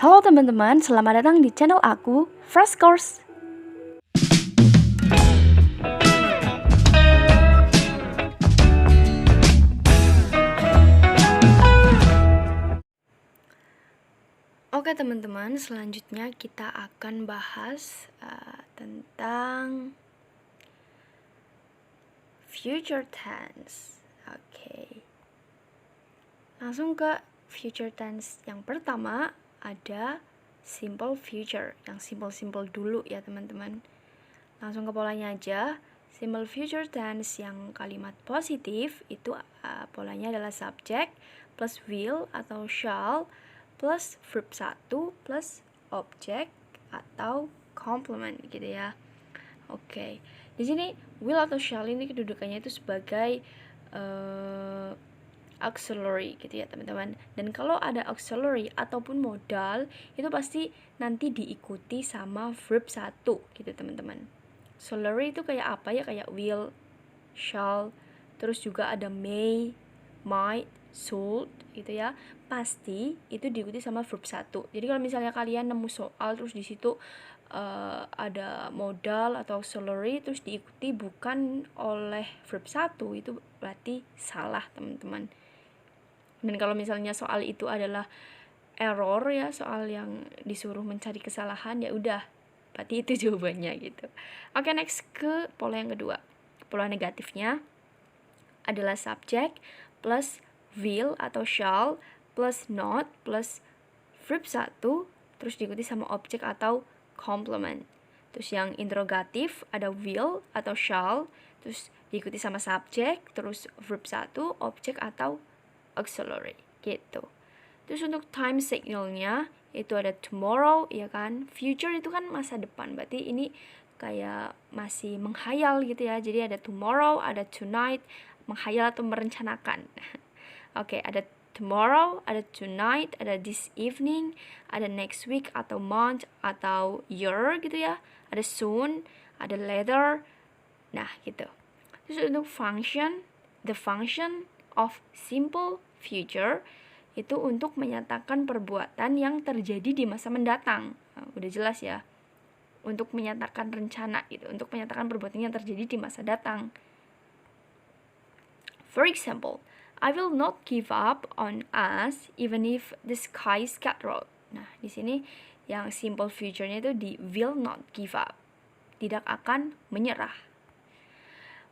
Halo teman-teman, selamat datang di channel aku, Fresh Course. Oke teman-teman, selanjutnya kita akan bahas tentang future tense. Oke. Langsung ke future tense. Yang pertama ada simple future, yang simple-simple dulu ya teman-teman. Langsung ke polanya aja. Simple future tense yang kalimat positif itu polanya adalah subject plus will atau shall plus verb 1 plus object atau complement gitu ya. Oke. Di sini will atau shall ini kedudukannya itu sebagai auxiliary gitu ya teman-teman. Dan kalau ada auxiliary ataupun modal itu pasti nanti diikuti sama verb 1 gitu teman-teman. Auxiliary itu kayak apa ya? Kayak will, shall, terus juga ada may, might, should gitu ya. Pasti itu diikuti sama verb 1. Jadi kalau misalnya kalian nemu soal terus di situ ada modal atau auxiliary terus diikuti bukan oleh verb 1, itu berarti salah teman-teman. Dan kalau misalnya soal itu adalah error ya, soal yang disuruh mencari kesalahan, ya udah berarti itu jawabannya gitu. Oke, next ke pola yang kedua. Pola negatifnya adalah subject plus will atau shall plus not plus verb 1 terus diikuti sama objek atau complement. Terus yang interrogatif ada will atau shall terus diikuti sama subjek terus verb 1 objek atau auxiliary gitu. Terus untuk time signalnya itu ada tomorrow ya kan. Future itu kan masa depan, berarti ini kayak masih menghayal gitu ya. Jadi ada tomorrow, ada tonight, menghayal atau merencanakan. Oke, ada tomorrow, ada tonight, ada this evening, ada next week atau month atau year gitu ya. Ada soon, ada later. Nah, gitu. Terus untuk function, the function of simple future itu untuk menyatakan perbuatan yang terjadi di masa mendatang. Nah, udah jelas ya. Untuk menyatakan rencana gitu, untuk menyatakan perbuatan yang terjadi di masa datang. For example, I will not give up on us even if the skies get red. Nah, di sini yang simple future-nya itu di will not give up. Tidak akan menyerah.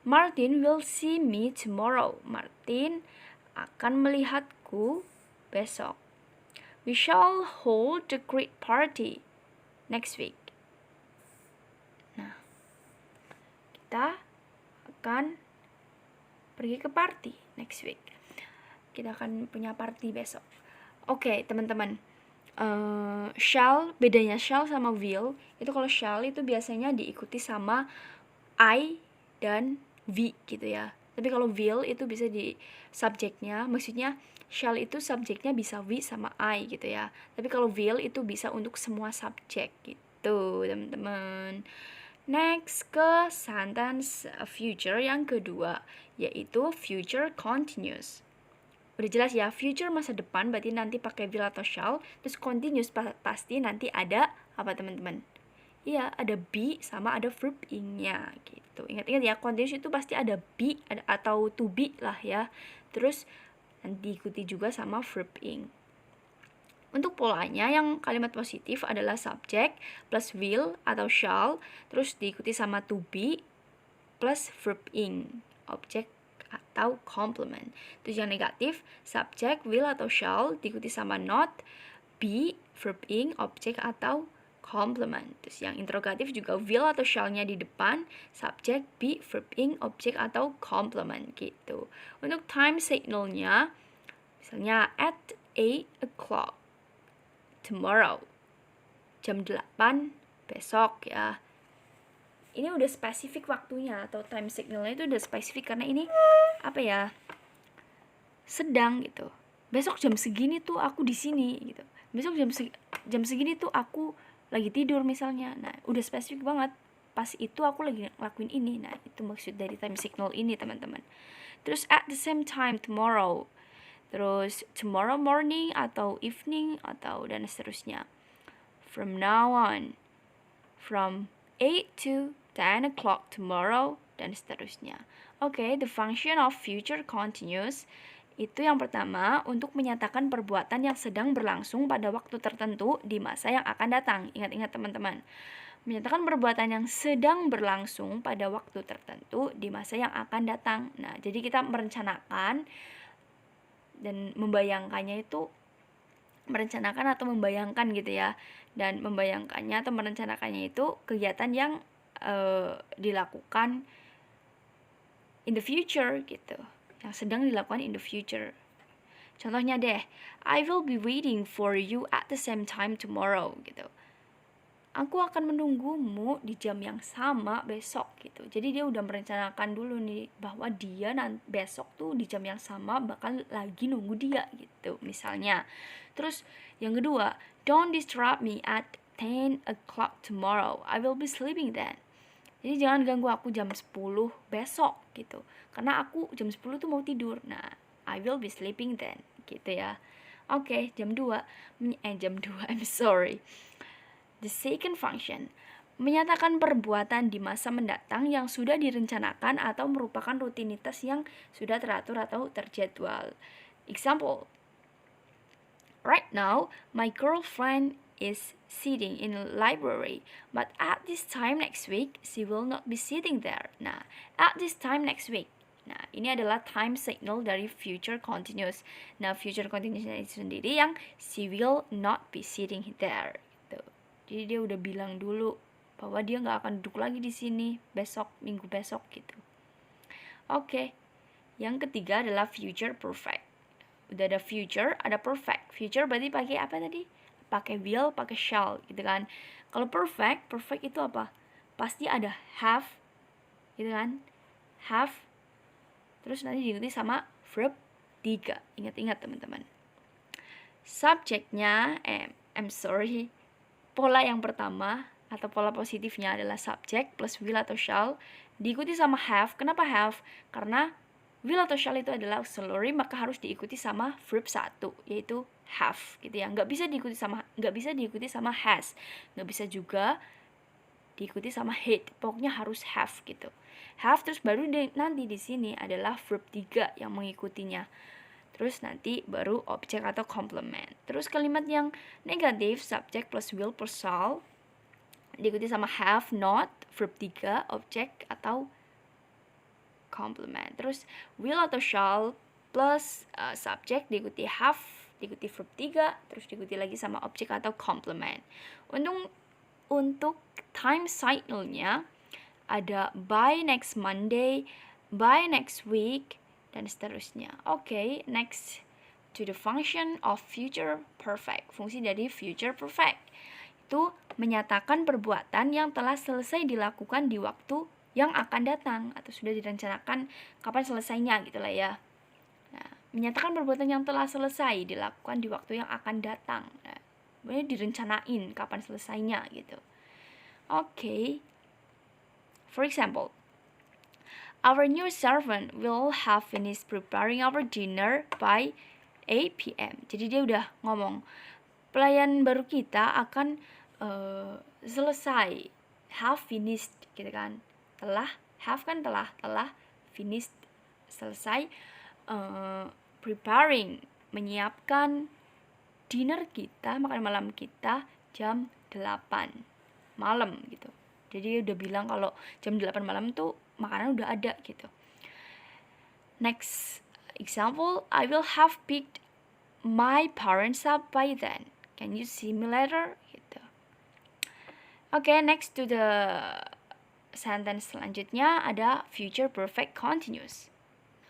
Martin will see me tomorrow. Martin akan melihatku besok. We shall hold a great party next week. Nah, kita akan pergi ke party next week. Kita akan punya party besok. Oke, teman-teman. Shall, bedanya shall sama will, itu kalau shall itu biasanya diikuti sama I dan V gitu ya. Tapi kalau will itu bisa di subjeknya, maksudnya shall itu subjeknya bisa V sama I gitu ya. Tapi kalau will itu bisa untuk semua subjek gitu, teman-teman. Next ke sentence future yang kedua, yaitu future continuous. Udah jelas ya, future masa depan berarti nanti pakai will atau shall, terus continuous pasti nanti ada apa teman-teman? Iya, ada be sama ada verb ing-nya gitu. Ingat-ingat ya, continuous itu pasti ada be atau to be lah ya. Terus nanti diikuti juga sama verb ing. Untuk polanya yang kalimat positif adalah subject plus will atau shall terus diikuti sama to be plus verb ing, objek atau complement. Terus yang negatif subject will atau shall diikuti sama not, be, verb ing, objek atau complement. Terus yang interrogatif juga will atau shall-nya di depan, subject, be, verb ing, objek atau complement gitu. Untuk time signal-nya misalnya at 8 o'clock tomorrow, jam 8 besok ya. Ini udah spesifik waktunya atau time signalnya itu udah spesifik karena ini apa ya, sedang gitu. Besok jam segini tuh aku di sini gitu. Besok jam segini tuh aku lagi tidur misalnya. Nah, udah spesifik banget. Pas itu aku lagi ngelakuin ini. Nah, itu maksud dari time signal ini, teman-teman. Terus at the same time tomorrow. Terus tomorrow morning atau evening atau dan seterusnya. from now on, from 8 to 10 o'clock tomorrow, dan seterusnya. Oke, the function of future continuous itu yang pertama untuk menyatakan perbuatan yang sedang berlangsung pada waktu tertentu di masa yang akan datang. Ingat-ingat teman-teman. Menyatakan perbuatan yang sedang berlangsung pada waktu tertentu di masa yang akan datang. Nah, jadi kita merencanakan dan membayangkannya itu merencanakan atau membayangkan gitu ya. Dan membayangkannya atau merencanakannya itu kegiatan yang dilakukan in the future gitu. Yang sedang dilakukan in the future. Contohnya deh, I will be waiting for you at the same time tomorrow gitu. Aku akan menunggumu di jam yang sama besok gitu. Jadi dia udah merencanakan dulu nih bahwa dia besok tuh di jam yang sama bakal lagi nunggu dia gitu misalnya. Terus yang kedua, don't disturb me at 10 o'clock tomorrow. I will be sleeping then. Jadi jangan ganggu aku jam 10 besok gitu. Karena aku jam 10 tuh mau tidur. Nah, I will be sleeping then gitu ya. Oke, jam 2, I'm sorry. The second function, menyatakan perbuatan di masa mendatang yang sudah direncanakan atau merupakan rutinitas yang sudah teratur atau terjadwal. Example, right now, my girlfriend is sitting in a library, but at this time next week, she will not be sitting there. Nah, at this time next week. Nah, ini adalah time signal dari future continuous. Nah, future continuous itu sendiri yang she will not be sitting there. Jadi dia udah bilang dulu bahwa dia nggak akan duduk lagi di sini besok, minggu besok gitu. Oke, yang ketiga adalah future perfect. Udah ada future, ada perfect. Future berarti pakai apa tadi? Pakai will, pakai shall gitu kan. Kalau perfect itu apa? Pasti ada have, gitu kan? Have, terus nanti diikuti sama verb 3. Ingat-ingat teman-teman. Subjeknya, pola yang pertama atau pola positifnya adalah subject plus will atau shall diikuti sama have. Kenapa have? Karena will atau shall itu adalah auxiliary, maka harus diikuti sama verb 1 yaitu have gitu ya. Nggak bisa diikuti sama has. Nggak bisa juga diikuti sama had. Pokoknya harus have gitu. Have terus baru nanti di sini adalah verb 3 yang mengikutinya. Terus nanti baru objek atau complement. Terus kalimat yang negatif, subject plus will plus shall diikuti sama have, not, verb 3, objek atau complement. Terus will atau shall plus subject diikuti have, diikuti verb 3, terus diikuti lagi sama objek atau complement. Untuk time signal-nya ada by next Monday, by next week, dan seterusnya. Oke, next to the function of future perfect. Fungsi dari future perfect itu menyatakan perbuatan yang telah selesai dilakukan di waktu yang akan datang atau sudah direncanakan kapan selesainya gitulah ya. Nah, menyatakan perbuatan yang telah selesai dilakukan di waktu yang akan datang. Nah, sebenarnya direncanain kapan selesainya gitu. Oke. For example, our new servant will have finished preparing our dinner by 8 p.m. Jadi dia udah ngomong, pelayan baru kita akan selesai, have finished gitu kan. Telah finished, selesai, preparing, menyiapkan dinner kita, makan malam kita jam 8 malam gitu. Jadi dia udah bilang kalau jam 8 malam tuh makanan udah ada gitu. Next example, I will have picked my parents up by then. Can you see me later? Gitu. Oke, next to the sentence selanjutnya ada future perfect continuous.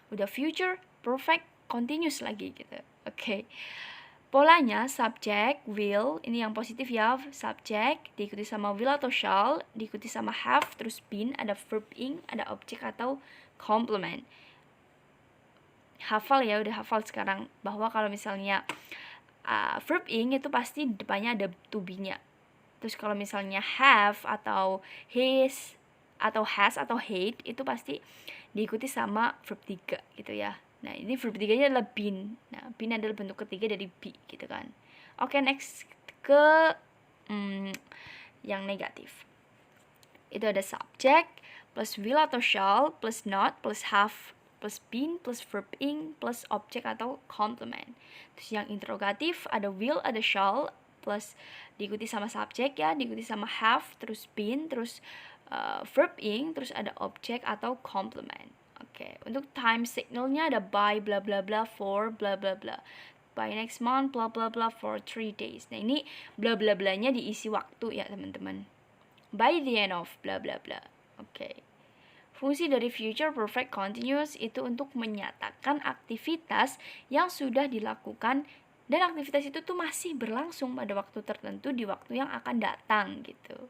Udah future perfect continuous lagi gitu. Oke. Polanya subject, will, ini yang positif ya, subject, diikuti sama will atau shall, diikuti sama have, terus been, ada verb ing, ada objek atau complement. Hafal ya, udah hafal sekarang, bahwa kalau misalnya verb ing itu pasti depannya ada to be-nya. Terus kalau misalnya have atau his, atau has, atau hate, itu pasti diikuti sama verb 3 gitu ya. Nah, ini verb 3-nya adalah been. Nah, been adalah bentuk ketiga dari be gitu kan. Oke, next ke yang negatif. Itu ada subject plus will atau shall plus not plus have plus been plus verb ing plus object atau complement. Terus yang interrogatif ada will, ada shall plus diikuti sama subject ya, diikuti sama have, terus been, terus verb ing, terus ada object atau complement. Oke, untuk time signalnya ada by bla bla bla for bla bla bla. By next month bla bla bla for 3 days. Nah, ini bla bla blanya diisi waktu ya, teman-teman. By the end of bla bla bla. Oke. Fungsi dari future perfect continuous itu untuk menyatakan aktivitas yang sudah dilakukan dan aktivitas itu tuh masih berlangsung pada waktu tertentu di waktu yang akan datang gitu.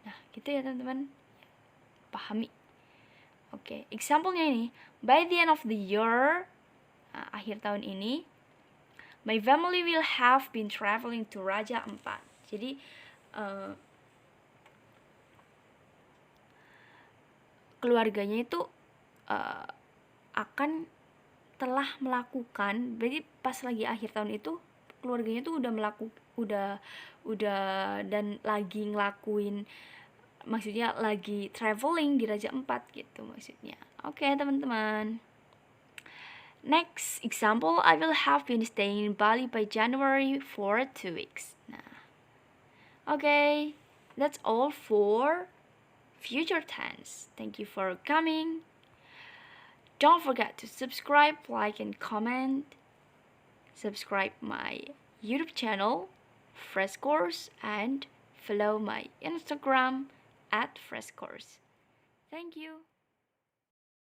Nah, gitu ya teman-teman. Pahami. Oke, example-nya ini, by the end of the year, akhir tahun ini, my family will have been traveling to Raja Ampat. Jadi keluarganya itu akan telah melakukan, berarti pas lagi akhir tahun itu keluarganya tuh udah dan lagi ngelakuin, maksudnya lagi traveling di Raja Ampat gitu maksudnya. Oke, teman-teman. Next example, I will have been staying in Bali by January for 2 weeks. Nah, okay, that's all for future tense. Thank you for coming. Don't forget to subscribe, like, and comment. Subscribe my YouTube channel, Fresh Course, and follow my Instagram @Fresh Course. Thank you.